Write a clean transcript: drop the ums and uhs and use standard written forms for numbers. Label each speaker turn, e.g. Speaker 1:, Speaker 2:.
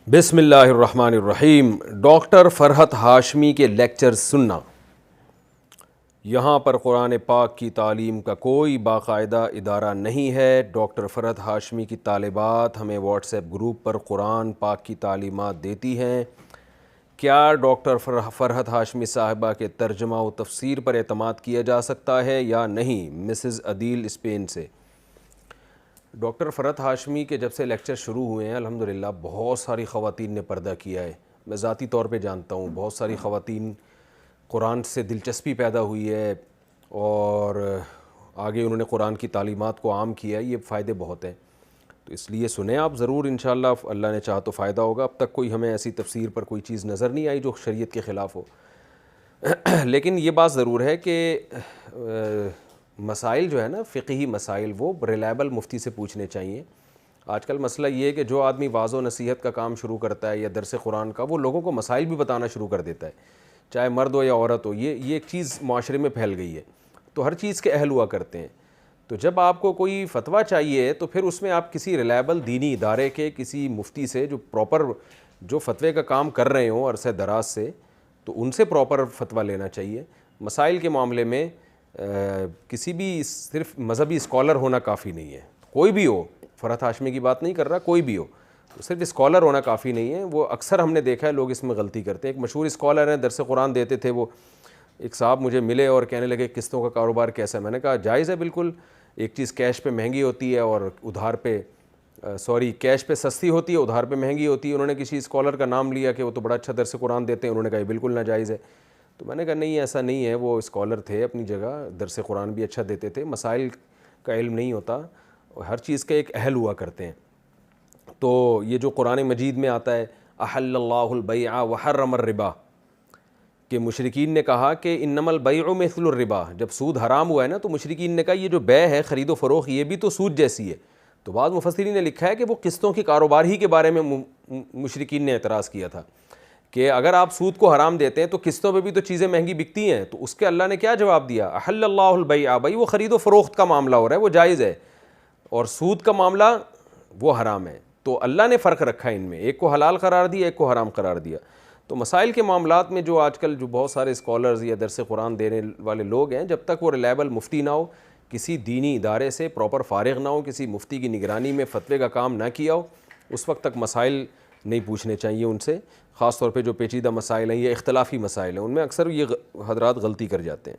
Speaker 1: بسم اللہ الرحمن الرحیم۔ ڈاکٹر فرحت ہاشمی کے لیکچر سننا۔ یہاں پر قرآن پاک کی تعلیم کا کوئی باقاعدہ ادارہ نہیں ہے۔ ڈاکٹر فرحت ہاشمی کی طالبات ہمیں واٹس ایپ گروپ پر قرآن پاک کی تعلیمات دیتی ہیں۔ کیا ڈاکٹر فرحت ہاشمی صاحبہ کے ترجمہ و تفسیر پر اعتماد کیا جا سکتا ہے یا نہیں؟ مسز عدیل اسپین سے۔ ڈاکٹر فرحت ہاشمی کے جب سے لیکچر شروع ہوئے ہیں الحمدللہ بہت ساری خواتین نے پردہ کیا ہے۔ میں ذاتی طور پہ جانتا ہوں بہت ساری خواتین قرآن سے دلچسپی پیدا ہوئی ہے اور آگے انہوں نے قرآن کی تعلیمات کو عام کیا ہے۔ یہ فائدے بہت ہیں، تو اس لیے سنیں آپ ضرور، انشاءاللہ اللہ نے چاہا تو فائدہ ہوگا۔ اب تک کوئی ہمیں ایسی تفسیر پر کوئی چیز نظر نہیں آئی جو شریعت کے خلاف ہو، لیکن یہ بات ضرور ہے کہ مسائل جو ہے نا، فقہی مسائل، وہ ریلائبل مفتی سے پوچھنے چاہیے۔ آج کل مسئلہ یہ ہے کہ جو آدمی واعظ و نصیحت کا کام شروع کرتا ہے یا درس قرآن کا، وہ لوگوں کو مسائل بھی بتانا شروع کر دیتا ہے، چاہے مرد ہو یا عورت ہو۔ یہ ایک چیز معاشرے میں پھیل گئی ہے، تو ہر چیز کے اہل ہوا کرتے ہیں۔ تو جب آپ کو کوئی فتویٰ چاہیے تو پھر اس میں آپ کسی ریلائبل دینی ادارے کے کسی مفتی سے جو پراپر جو فتوے کا کام کر رہے ہوں عرصہ دراز سے، تو ان سے پراپر فتویٰ لینا چاہیے۔ مسائل کے معاملے میں کسی بھی صرف مذہبی اسکالر ہونا کافی نہیں ہے، کوئی بھی ہو، فرحت ہاشمی کی بات نہیں کر رہا، کوئی بھی ہو، صرف اسکالر ہونا کافی نہیں ہے۔ وہ اکثر ہم نے دیکھا ہے لوگ اس میں غلطی کرتے ہیں۔ ایک مشہور اسکالر ہیں، درس قرآن دیتے تھے، وہ ایک صاحب مجھے ملے اور کہنے لگے قسطوں کا کاروبار کیسا ہے؟ میں نے کہا جائز ہے بالکل، ایک چیز کیش پہ مہنگی ہوتی ہے اور ادھار پہ کیش پہ سستی ہوتی ہے، ادھار پہ مہنگی ہوتی ہے۔ انہوں نے کسی اسکالر کا نام لیا کہ وہ تو بڑا اچھا درس قرآن دیتے ہیں، انہوں نے کہا یہ بالکل ناجائز ہے۔ تو میں نے کہا نہیں، ایسا نہیں ہے، وہ اسکالر تھے اپنی جگہ، درس قرآن بھی اچھا دیتے تھے، مسائل کا علم نہیں ہوتا، ہر چیز کے ایک اہل ہوا کرتے ہیں۔ تو یہ جو قرآن مجید میں آتا ہے احل اللہ البیع وحرم الربا، کہ مشرکین نے کہا کہ انما البیع مثل الربا، جب سود حرام ہوا ہے نا تو مشرکین نے کہا یہ جو بیع ہے، خرید و فروخت، یہ بھی تو سود جیسی ہے۔ تو بعض مفسرین نے لکھا ہے کہ وہ قسطوں کے کاروبار ہی کے بارے میں مشرکین نے اعتراض کیا تھا کہ اگر آپ سود کو حرام دیتے ہیں تو قسطوں پہ بھی تو چیزیں مہنگی بکتی ہیں۔ تو اس کے اللہ نے کیا جواب دیا؟ احل اللہ البیع، بھائی وہ خرید و فروخت کا معاملہ ہو رہا ہے، وہ جائز ہے، اور سود کا معاملہ وہ حرام ہے۔ تو اللہ نے فرق رکھا ان میں، ایک کو حلال قرار دیا، ایک کو حرام قرار دیا۔ تو مسائل کے معاملات میں جو آج کل جو بہت سارے اسکالرز یا درس قرآن دینے والے لوگ ہیں، جب تک وہ ریلائبل مفتی نہ ہو، کسی دینی ادارے سے پراپر فارغ نہ ہو، کسی مفتی کی نگرانی میں فتوے کا کام نہ کیا ہو، اس وقت تک مسائل نہیں پوچھنے چاہیے ان سے، خاص طور پہ جو پیچیدہ مسائل ہیں یا اختلافی مسائل ہیں، ان میں اکثر یہ حضرات غلطی کر جاتے ہیں۔